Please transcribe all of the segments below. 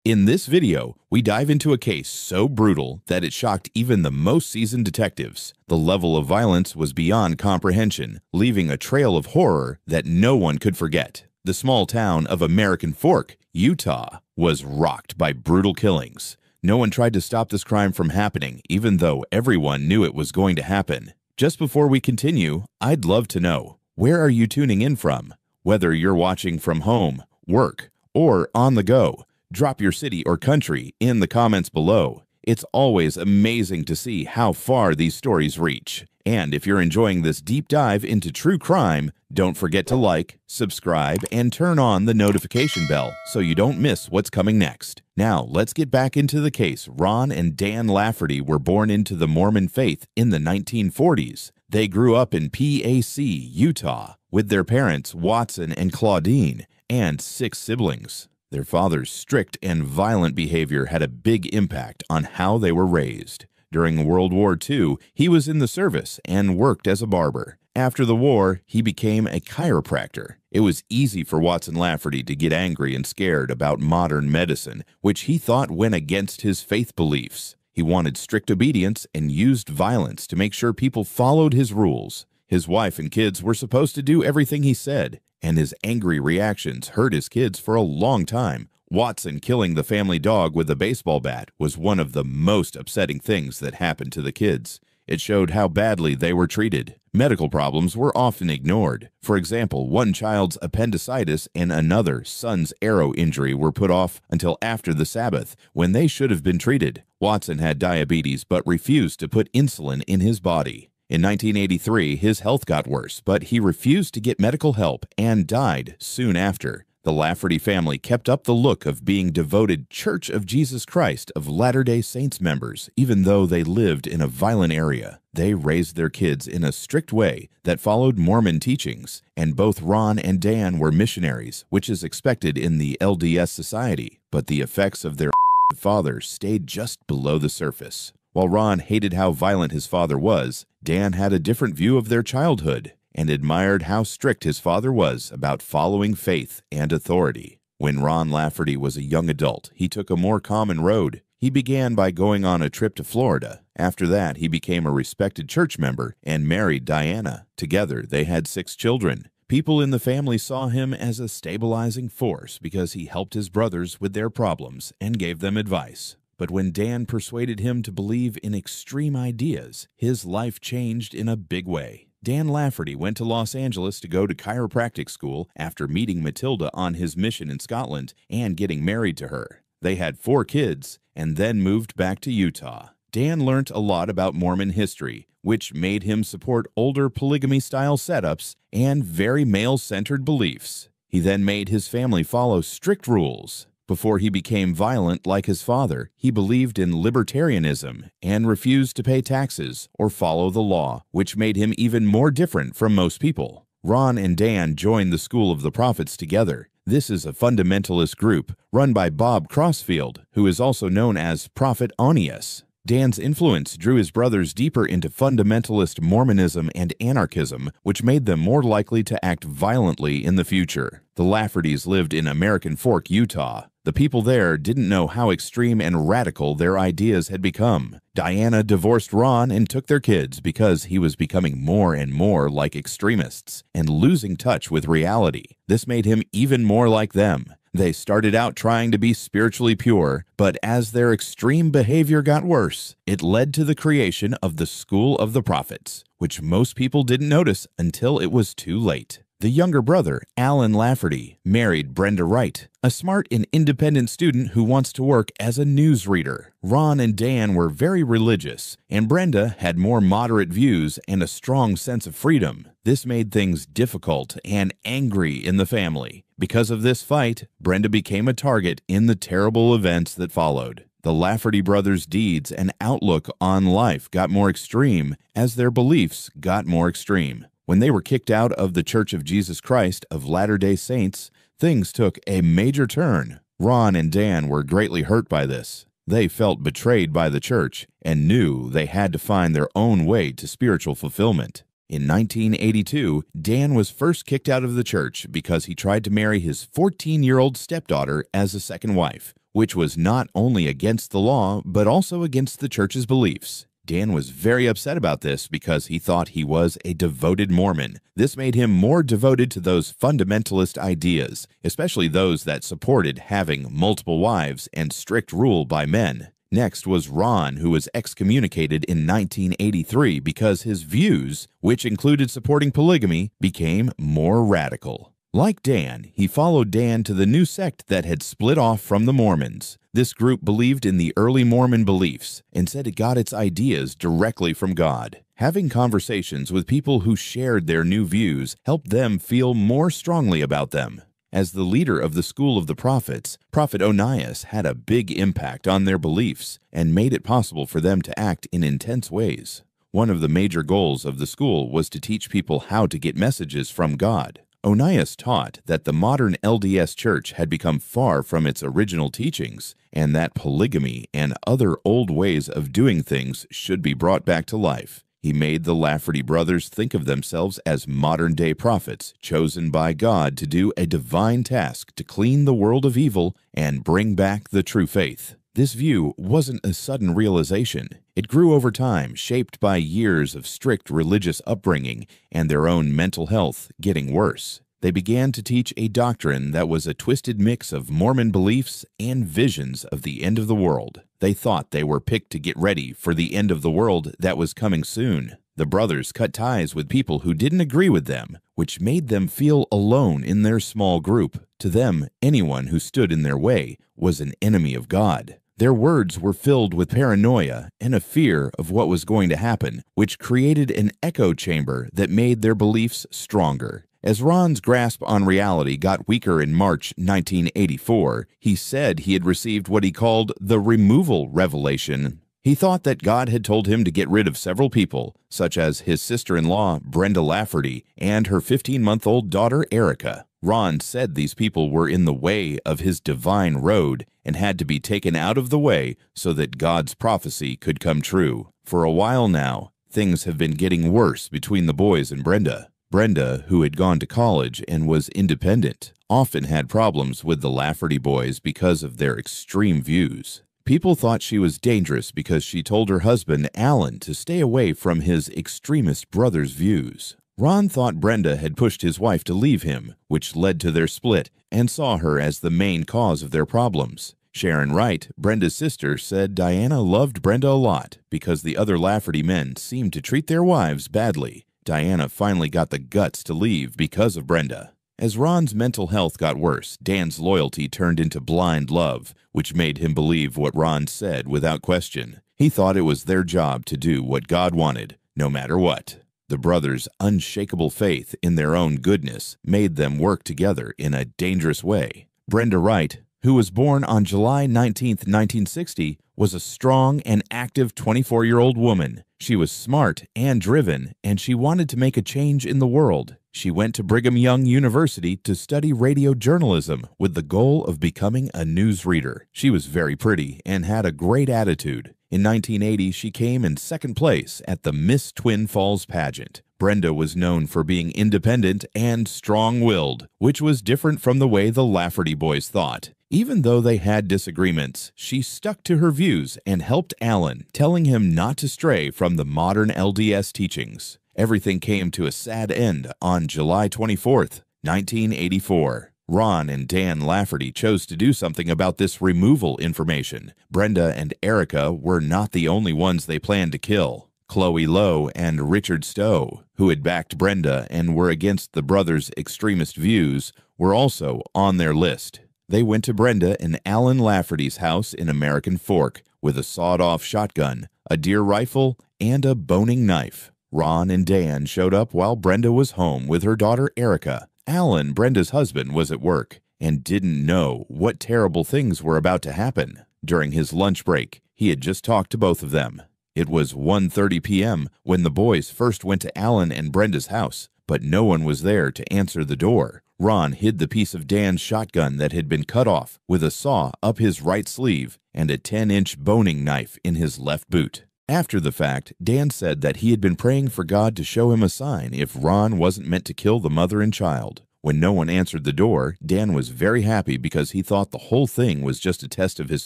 In this video, we dive into a case so brutal that it shocked even the most seasoned detectives. The level of violence was beyond comprehension, leaving a trail of horror that no one could forget. The small town of American Fork, Utah, was rocked by brutal killings. No one tried to stop this crime from happening, even though everyone knew it was going to happen. Just before we continue, I'd love to know, where are you tuning in from? Whether you're watching from home, work, or on the go, drop your city or country in the comments below. It's always amazing to see how far these stories reach. And if you're enjoying this deep dive into true crime, don't forget to like, subscribe, and turn on the notification bell so you don't miss what's coming next. Now, let's get back into the case. Ron and Dan Lafferty were born into the Mormon faith in the 1940s. They grew up in PAC, Utah, with their parents Watson and Claudine, and 6 siblings. Their father's strict and violent behavior had a big impact on how they were raised. During World War II, he was in the service and worked as a barber. After the war, he became a chiropractor. It was easy for Watson Lafferty to get angry and scared about modern medicine, which he thought went against his faith beliefs. He wanted strict obedience and used violence to make sure people followed his rules. His wife and kids were supposed to do everything he said, and his angry reactions hurt his kids for a long time. Watson killing the family dog with a baseball bat was one of the most upsetting things that happened to the kids. It showed how badly they were treated. Medical problems were often ignored. For example, one child's appendicitis and another son's arrow injury were put off until after the Sabbath, when they should have been treated. Watson had diabetes but refused to put insulin in his body. In 1983, his health got worse, but he refused to get medical help and died soon after. The Lafferty family kept up the look of being devoted Church of Jesus Christ of Latter-day Saints members, even though they lived in a violent area. They raised their kids in a strict way that followed Mormon teachings, and both Ron and Dan were missionaries, which is expected in the LDS society. But the effects of their father stayed just below the surface. While Ron hated how violent his father was, Dan had a different view of their childhood and admired how strict his father was about following faith and authority. When Ron Lafferty was a young adult, he took a more common road. He began by going on a trip to Florida. After that, he became a respected church member and married Diana. Together, they had 6 children. People in the family saw him as a stabilizing force because he helped his brothers with their problems and gave them advice. But when Dan persuaded him to believe in extreme ideas, his life changed in a big way. Dan Lafferty went to Los Angeles to go to chiropractic school after meeting Matilda on his mission in Scotland and getting married to her. They had 4 kids and then moved back to Utah. Dan learned a lot about Mormon history, which made him support older polygamy-style setups and very male-centered beliefs. He then made his family follow strict rules. Before he became violent like his father, he believed in libertarianism and refused to pay taxes or follow the law, which made him even more different from most people. Ron and Dan joined the School of the Prophets together. This is a fundamentalist group run by Bob Crossfield, who is also known as Prophet Onias. Dan's influence drew his brothers deeper into fundamentalist Mormonism and anarchism, which made them more likely to act violently in the future. The Laffertys lived in American Fork, Utah. The people there didn't know how extreme and radical their ideas had become. Diana divorced Ron and took their kids because he was becoming more and more like extremists and losing touch with reality. This made him even more like them. They started out trying to be spiritually pure, but as their extreme behavior got worse, it led to the creation of the School of the Prophets, which most people didn't notice until it was too late. The younger brother, Alan Lafferty, married Brenda Wright, a smart and independent student who wants to work as a newsreader. Ron and Dan were very religious, and Brenda had more moderate views and a strong sense of freedom. This made things difficult and angry in the family. Because of this fight, Brenda became a target in the terrible events that followed. The Lafferty brothers' deeds and outlook on life got more extreme as their beliefs got more extreme. When they were kicked out of the Church of Jesus Christ of Latter-day Saints, things took a major turn. Ron and Dan were greatly hurt by this. They felt betrayed by the church and knew they had to find their own way to spiritual fulfillment. In 1982, Dan was first kicked out of the church because he tried to marry his 14-year-old stepdaughter as a second wife, which was not only against the law, but also against the church's beliefs. Dan was very upset about this because he thought he was a devoted Mormon. This made him more devoted to those fundamentalist ideas, especially those that supported having multiple wives and strict rule by men. Next was Ron, who was excommunicated in 1983 because his views, which included supporting polygamy, became more radical. Like Dan, he followed Dan to the new sect that had split off from the Mormons. This group believed in the early Mormon beliefs and said it got its ideas directly from God. Having conversations with people who shared their new views helped them feel more strongly about them. As the leader of the School of the Prophets, Prophet Onias had a big impact on their beliefs and made it possible for them to act in intense ways. One of the major goals of the school was to teach people how to get messages from God. Onias taught that the modern LDS Church had become far from its original teachings and that polygamy and other old ways of doing things should be brought back to life. He made the Lafferty brothers think of themselves as modern-day prophets, chosen by God to do a divine task to clean the world of evil and bring back the true faith. This view wasn't a sudden realization. It grew over time, shaped by years of strict religious upbringing and their own mental health getting worse. They began to teach a doctrine that was a twisted mix of Mormon beliefs and visions of the end of the world. They thought they were picked to get ready for the end of the world that was coming soon. The brothers cut ties with people who didn't agree with them, which made them feel alone in their small group. To them, anyone who stood in their way was an enemy of God. Their words were filled with paranoia and a fear of what was going to happen, which created an echo chamber that made their beliefs stronger. As Ron's grasp on reality got weaker in March 1984, he said he had received what he called the removal revelation. He thought that God had told him to get rid of several people, such as his sister-in-law, Brenda Lafferty, and her 15-month-old daughter, Erica. Ron said these people were in the way of his divine road and had to be taken out of the way so that God's prophecy could come true. For a while now, things have been getting worse between the boys and Brenda. Brenda, who had gone to college and was independent, often had problems with the Lafferty boys because of their extreme views. People thought she was dangerous because she told her husband, Alan, to stay away from his extremist brother's views. Ron thought Brenda had pushed his wife to leave him, which led to their split, and saw her as the main cause of their problems. Sharon Wright, Brenda's sister, said Diana loved Brenda a lot because the other Lafferty men seemed to treat their wives badly. Diana finally got the guts to leave because of Brenda. As Ron's mental health got worse, Dan's loyalty turned into blind love, which made him believe what Ron said without question. He thought it was their job to do what God wanted, no matter what. The brothers' unshakable faith in their own goodness made them work together in a dangerous way. Brenda Wright, who was born on July 19, 1960, was a strong and active 24-year-old woman. She was smart and driven, and she wanted to make a change in the world. She went to Brigham Young University to study radio journalism with the goal of becoming a newsreader. She was very pretty and had a great attitude. In 1980, she came in second place at the Miss Twin Falls pageant. Brenda was known for being independent and strong-willed, which was different from the way the Lafferty boys thought. Even though they had disagreements, she stuck to her views and helped Alan, telling him not to stray from the modern LDS teachings. Everything came to a sad end on July 24, 1984. Ron and Dan Lafferty chose to do something about this removal information. Brenda and Erica were not the only ones they planned to kill. Chloe Lowe and Richard Stowe, who had backed Brenda and were against the brothers' extremist views, were also on their list. They went to Brenda and Alan Lafferty's house in American Fork with a sawed-off shotgun, a deer rifle, and a boning knife. Ron and Dan showed up while Brenda was home with her daughter Erica. Alan, Brenda's husband, was at work and didn't know what terrible things were about to happen. During his lunch break, he had just talked to both of them. It was 1:30 p.m. when the boys first went to Alan and Brenda's house, but no one was there to answer the door. Ron hid the piece of Dan's shotgun that had been cut off with a saw up his right sleeve and a 10-inch boning knife in his left boot. After the fact, Dan said that he had been praying for God to show him a sign if Ron wasn't meant to kill the mother and child. When no one answered the door, Dan was very happy because he thought the whole thing was just a test of his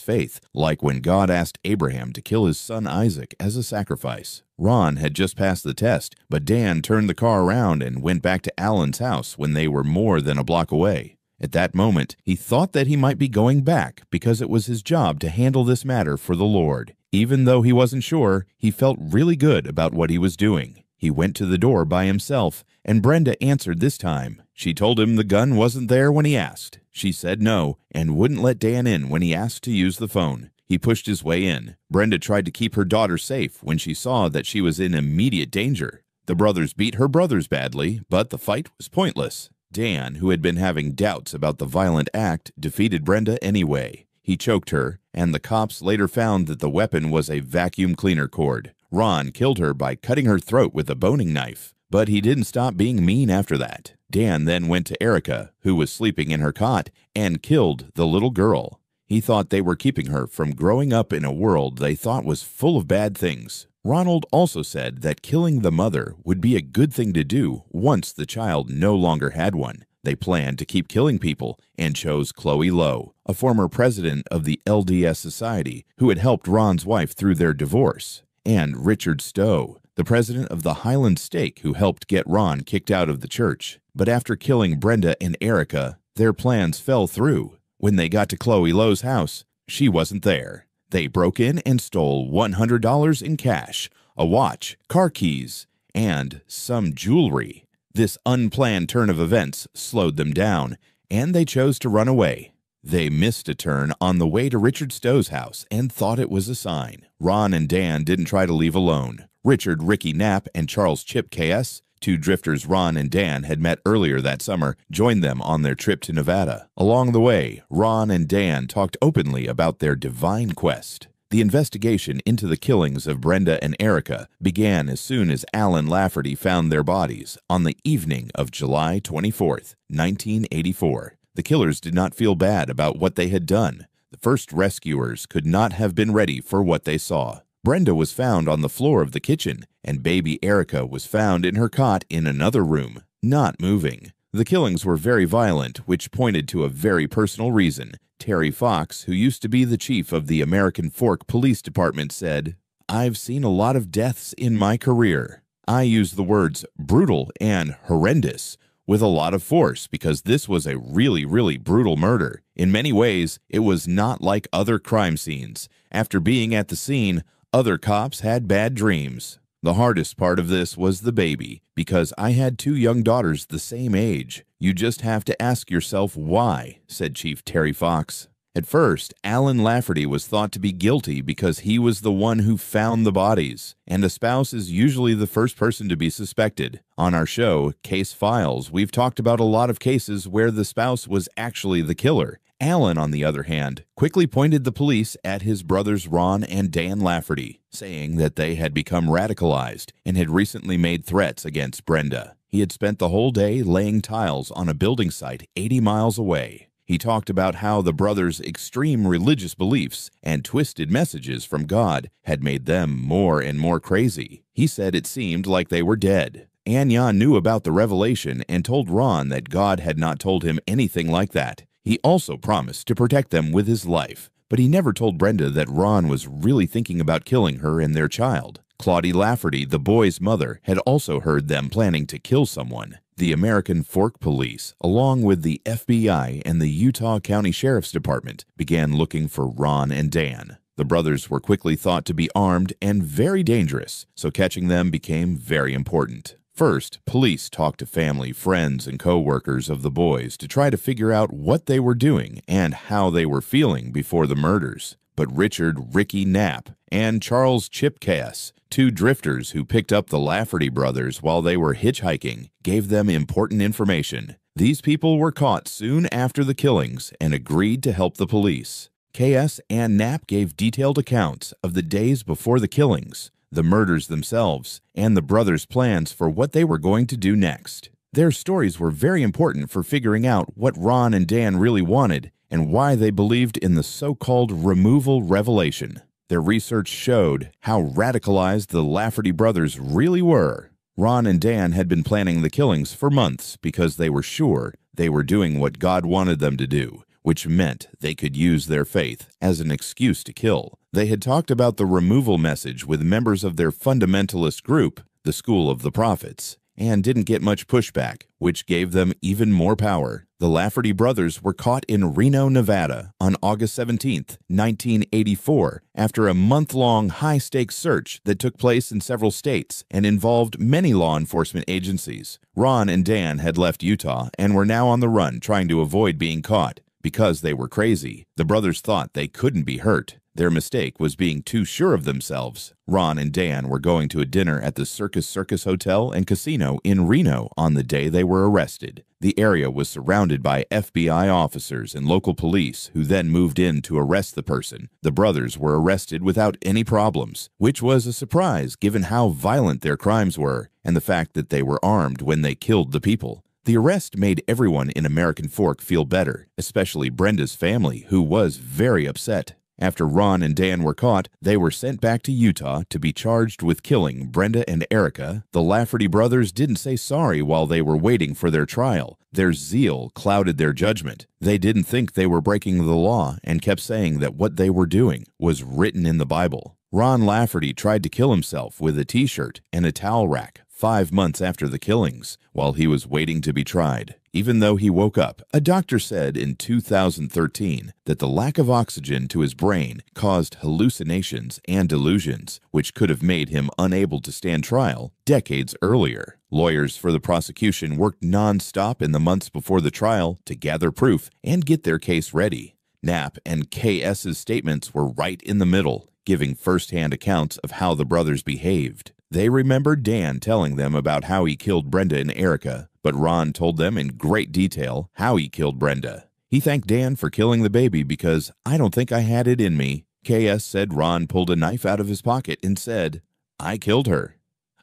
faith, like when God asked Abraham to kill his son Isaac as a sacrifice. Ron had just passed the test, but Dan turned the car around and went back to Alan's house when they were more than a block away. At that moment, he thought that he might be going back because it was his job to handle this matter for the Lord. Even though he wasn't sure, he felt really good about what he was doing. He went to the door by himself, and Brenda answered this time. She told him the gun wasn't there when he asked. She said no and wouldn't let Dan in when he asked to use the phone. He pushed his way in. Brenda tried to keep her daughter safe when she saw that she was in immediate danger. The brothers beat her brothers badly, but the fight was pointless. Dan, who had been having doubts about the violent act, defeated Brenda anyway. He choked her, and the cops later found that the weapon was a vacuum cleaner cord. Ron killed her by cutting her throat with a boning knife, but he didn't stop being mean after that. Dan then went to Erica, who was sleeping in her cot, and killed the little girl. He thought they were keeping her from growing up in a world they thought was full of bad things. Ronald also said that killing the mother would be a good thing to do once the child no longer had one. They planned to keep killing people and chose Chloe Lowe, a former president of the LDS Society who had helped Ron's wife through their divorce, and Richard Stowe, the president of the Highland Stake who helped get Ron kicked out of the church. But after killing Brenda and Erica, their plans fell through. When they got to Chloe Lowe's house, she wasn't there. They broke in and stole $100 in cash, a watch, car keys, and some jewelry. This unplanned turn of events slowed them down, and they chose to run away. They missed a turn on the way to Richard Stowe's house and thought it was a sign. Ron and Dan didn't try to leave alone. Richard Ricky Knapp and Charles Chip KS, two drifters Ron and Dan had met earlier that summer, joined them on their trip to Nevada. Along the way, Ron and Dan talked openly about their divine quest. The investigation into the killings of Brenda and Erica began as soon as Alan Lafferty found their bodies on the evening of July 24th, 1984. The killers did not feel bad about what they had done. The first rescuers could not have been ready for what they saw. Brenda was found on the floor of the kitchen, and baby Erica was found in her cot in another room, not moving. The killings were very violent, which pointed to a very personal reason. Terry Fox, who used to be the chief of the American Fork Police Department, said, "I've seen a lot of deaths in my career. I use the words brutal and horrendous with a lot of force because this was a really brutal murder. In many ways, it was not like other crime scenes. After being at the scene, other cops had bad dreams. The hardest part of this was the baby, because I had two young daughters the same age. You just have to ask yourself why," said Chief Terry Fox. At first, Alan Lafferty was thought to be guilty because he was the one who found the bodies, and a spouse is usually the first person to be suspected. On our show, Case Files, we've talked about a lot of cases where the spouse was actually the killer. Alan, on the other hand, quickly pointed the police at his brothers Ron and Dan Lafferty, saying that they had become radicalized and had recently made threats against Brenda. He had spent the whole day laying tiles on a building site 80 miles away. He talked about how the brothers' extreme religious beliefs and twisted messages from God had made them more and more crazy. He said it seemed like they were dead. Anya knew about the revelation and told Ron that God had not told him anything like that. He also promised to protect them with his life, but he never told Brenda that Ron was really thinking about killing her and their child. Claudie Lafferty, the boy's mother, had also heard them planning to kill someone. The American Fork Police, along with the FBI and the Utah County Sheriff's Department, began looking for Ron and Dan. The brothers were quickly thought to be armed and very dangerous, so catching them became very important. First, police talked to family, friends, and co-workers of the boys to try to figure out what they were doing and how they were feeling before the murders. But Richard Ricky Knapp and Charles Chip Cass, two drifters who picked up the Lafferty brothers while they were hitchhiking, gave them important information. These people were caught soon after the killings and agreed to help the police. K.S. and Knapp gave detailed accounts of the days before the killings, the murders themselves, and the brothers' plans for what they were going to do next. Their stories were very important for figuring out what Ron and Dan really wanted and why they believed in the so-called removal revelation. Their research showed how radicalized the Lafferty brothers really were. Ron and Dan had been planning the killings for months because they were sure They were doing what God wanted them to do, which meant they could use their faith as an excuse to kill. They had talked about the removal message with members of their fundamentalist group, the School of the Prophets, and didn't get much pushback, which gave them even more power. The Lafferty brothers were caught in Reno, Nevada on August 17, 1984, after a month-long high-stakes search that took place in several states and involved many law enforcement agencies. Ron and Dan had left Utah and were now on the run trying to avoid being caught. Because they were crazy, the brothers thought they couldn't be hurt. Their mistake was being too sure of themselves. Ron and Dan were going to a dinner at the Circus Hotel and Casino in Reno on the day they were arrested. The area was surrounded by FBI officers and local police who then moved in to arrest the person. The brothers were arrested without any problems, which was a surprise given how violent their crimes were and the fact that they were armed when they killed the people. The arrest made everyone in American Fork feel better, especially Brenda's family, who was very upset. After Ron and Dan were caught, they were sent back to Utah to be charged with killing Brenda and Erica. The Lafferty brothers didn't say sorry while they were waiting for their trial. Their zeal clouded their judgment. They didn't think they were breaking the law and kept saying that what they were doing was written in the Bible. Ron Lafferty tried to kill himself with a t-shirt and a towel rack 5 months after the killings, while he was waiting to be tried. Even though he woke up, a doctor said in 2013 that the lack of oxygen to his brain caused hallucinations and delusions, which could have made him unable to stand trial decades earlier. Lawyers for the prosecution worked non-stop in the months before the trial to gather proof and get their case ready. Knapp and KS's statements were right in the middle, giving first-hand accounts of how the brothers behaved. They remembered Dan telling them about how he killed Brenda and Erica, but Ron told them in great detail how he killed Brenda. He thanked Dan for killing the baby because I don't think I had it in me. KS said Ron pulled a knife out of his pocket and said, "I killed her.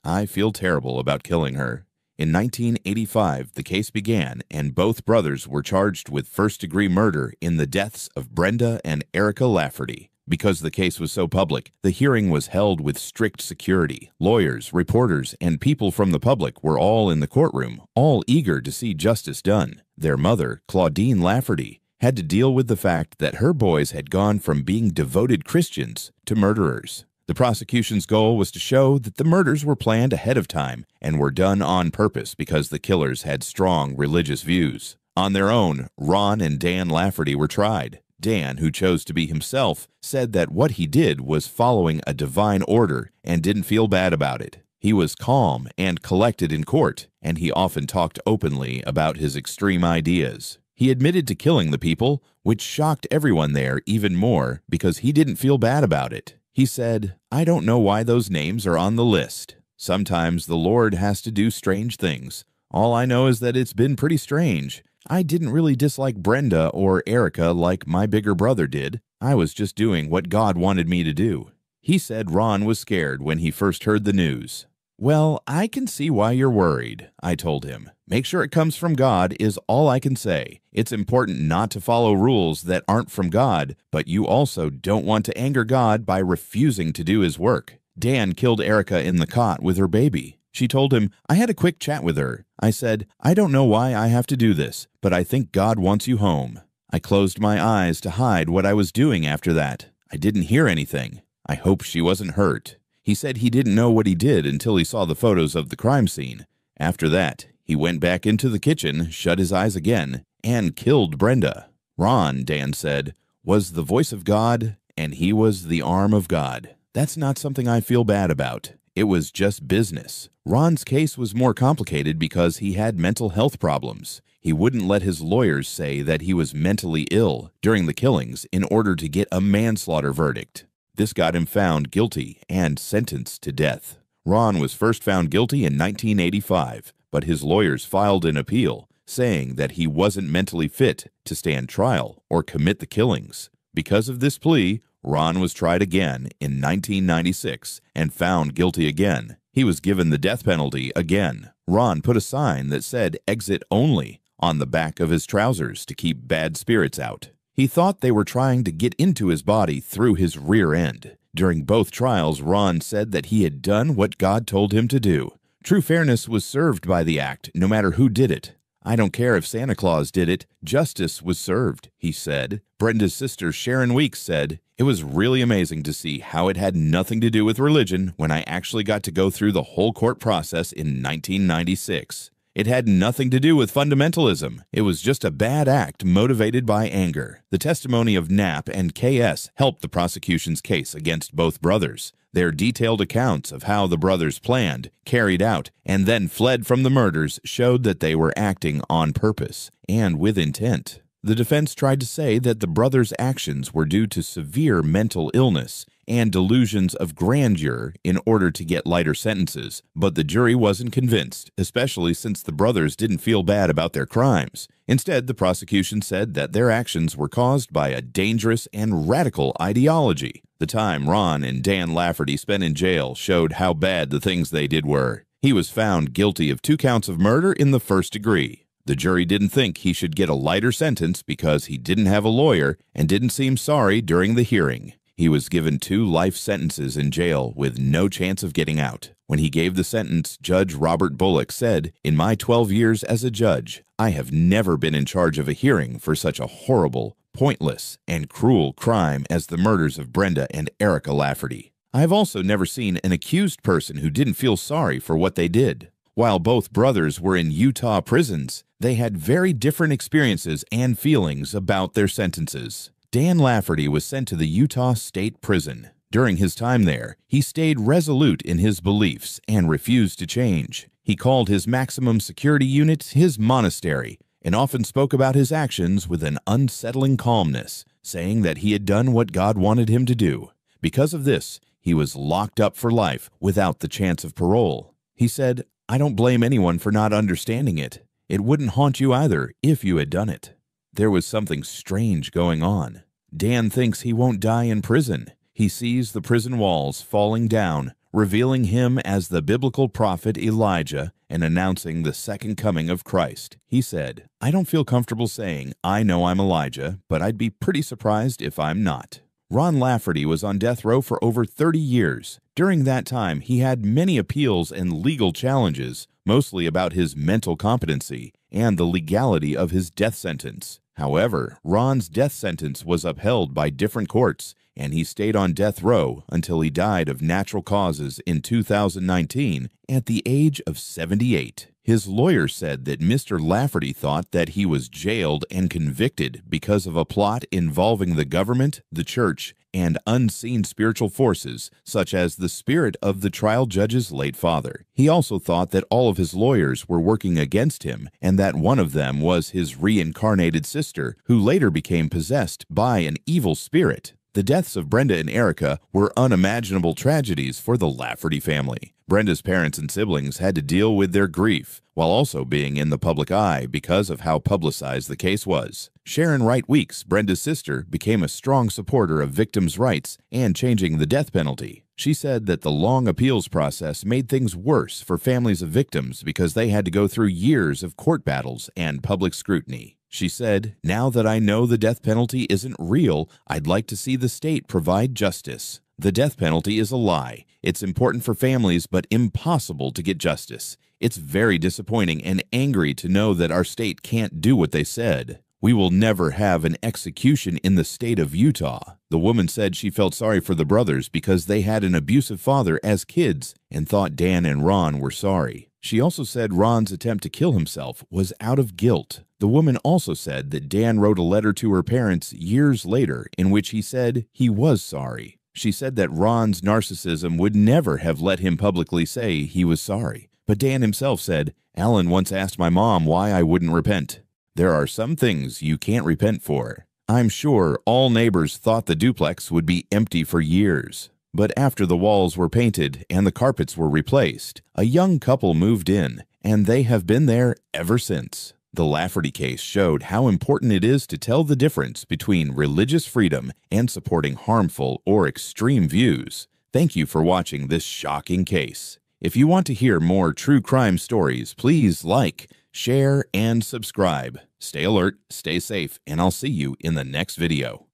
I feel terrible about killing her." In 1985, the case began and both brothers were charged with first-degree murder in the deaths of Brenda and Erica Lafferty. Because the case was so public, the hearing was held with strict security. Lawyers, reporters, and people from the public were all in the courtroom, all eager to see justice done. Their mother, Claudine Lafferty, had to deal with the fact that her boys had gone from being devoted Christians to murderers. The prosecution's goal was to show that the murders were planned ahead of time and were done on purpose because the killers had strong religious views. On their own, Ron and Dan Lafferty were tried. Dan, who chose to be himself, said that what he did was following a divine order and didn't feel bad about it. He was calm and collected in court, and he often talked openly about his extreme ideas. He admitted to killing the people, which shocked everyone there even more because he didn't feel bad about it. He said, "I don't know why those names are on the list. Sometimes the Lord has to do strange things. All I know is that it's been pretty strange. I didn't really dislike Brenda or Erica like my bigger brother did. I was just doing what God wanted me to do." He said Ron was scared when he first heard the news. "Well, I can see why you're worried," I told him. "Make sure it comes from God is all I can say. It's important not to follow rules that aren't from God, but you also don't want to anger God by refusing to do his work." Dan killed Erica in the cot with her baby. She told him, "I had a quick chat with her. I said, I don't know why I have to do this, but I think God wants you home." I closed my eyes to hide what I was doing after that. I didn't hear anything. I hoped she wasn't hurt. He said he didn't know what he did until he saw the photos of the crime scene. After that, he went back into the kitchen, shut his eyes again, and killed Brenda. Ron, Dan said, was the voice of God, and he was the arm of God. That's not something I feel bad about. It was just business. Ron's case was more complicated because he had mental health problems. He wouldn't let his lawyers say that he was mentally ill during the killings in order to get a manslaughter verdict. This got him found guilty and sentenced to death. Ron was first found guilty in 1985, but his lawyers filed an appeal, saying that he wasn't mentally fit to stand trial or commit the killings. Because of this plea, Ron was tried again in 1996 and found guilty again. He was given the death penalty again. Ron put a sign that said "Exit Only" on the back of his trousers to keep bad spirits out. He thought they were trying to get into his body through his rear end. During both trials, Ron said that he had done what God told him to do. True fairness was served by the act, no matter who did it. "I don't care if Santa Claus did it. Justice was served," he said. Brenda's sister Sharon Weeks said, "It was really amazing to see how it had nothing to do with religion when I actually got to go through the whole court process in 1996. It had nothing to do with fundamentalism. It was just a bad act motivated by anger." The testimony of Knapp and KS helped the prosecution's case against both brothers. Their detailed accounts of how the brothers planned, carried out, and then fled from the murders showed that they were acting on purpose and with intent. The defense tried to say that the brothers' actions were due to severe mental illness and delusions of grandeur in order to get lighter sentences, but the jury wasn't convinced, especially since the brothers didn't feel bad about their crimes. Instead, the prosecution said that their actions were caused by a dangerous and radical ideology. The time Ron and Dan Lafferty spent in jail showed how bad the things they did were. He was found guilty of 2 counts of murder in the first degree. The jury didn't think he should get a lighter sentence because he didn't have a lawyer and didn't seem sorry during the hearing. He was given 2 life sentences in jail with no chance of getting out. When he gave the sentence, Judge Robert Bullock said, "In my 12 years as a judge, I have never been in charge of a hearing for such a horrible, pointless, and cruel crime as the murders of Brenda and Erica Lafferty. I have also never seen an accused person who didn't feel sorry for what they did." While both brothers were in Utah prisons, they had very different experiences and feelings about their sentences. Dan Lafferty was sent to the Utah State Prison. During his time there, he stayed resolute in his beliefs and refused to change. He called his maximum security unit his monastery and often spoke about his actions with an unsettling calmness, saying that he had done what God wanted him to do. Because of this, he was locked up for life without the chance of parole. He said, "I don't blame anyone for not understanding it. It wouldn't haunt you either if you had done it." There was something strange going on. Dan thinks he won't die in prison. He sees the prison walls falling down, revealing him as the biblical prophet Elijah and announcing the second coming of Christ. He said, "I don't feel comfortable saying I know I'm Elijah, but I'd be pretty surprised if I'm not." Ron Lafferty was on death row for over 30 years. During that time, he had many appeals and legal challenges, mostly about his mental competency and the legality of his death sentence. However, Ron's death sentence was upheld by different courts, and he stayed on death row until he died of natural causes in 2019 at the age of 78. His lawyer said that Mr. Lafferty thought that he was jailed and convicted because of a plot involving the government, the church, and unseen spiritual forces, such as the spirit of the trial judge's late father. He also thought that all of his lawyers were working against him, and that one of them was his reincarnated sister, who later became possessed by an evil spirit. The deaths of Brenda and Erica were unimaginable tragedies for the Lafferty family. Brenda's parents and siblings had to deal with their grief while also being in the public eye because of how publicized the case was. Sharon Wright Weeks, Brenda's sister, became a strong supporter of victims' rights and changing the death penalty. She said that the long appeals process made things worse for families of victims because they had to go through years of court battles and public scrutiny. She said, "Now that I know the death penalty isn't real, I'd like to see the state provide justice. The death penalty is a lie. It's important for families, but impossible to get justice. It's very disappointing and angry to know that our state can't do what they said. We will never have an execution in the state of Utah." The woman said she felt sorry for the brothers because they had an abusive father as kids and thought Dan and Ron were sorry. She also said Ron's attempt to kill himself was out of guilt. The woman also said that Dan wrote a letter to her parents years later in which he said he was sorry. She said that Ron's narcissism would never have let him publicly say he was sorry. But Dan himself said, "Alan once asked my mom why I wouldn't repent. There are some things you can't repent for." I'm sure all neighbors thought the duplex would be empty for years. But after the walls were painted and the carpets were replaced, a young couple moved in, and they have been there ever since. The Lafferty case showed how important it is to tell the difference between religious freedom and supporting harmful or extreme views. Thank you for watching this shocking case. If you want to hear more true crime stories, please like, share, and subscribe. Stay alert, stay safe, and I'll see you in the next video.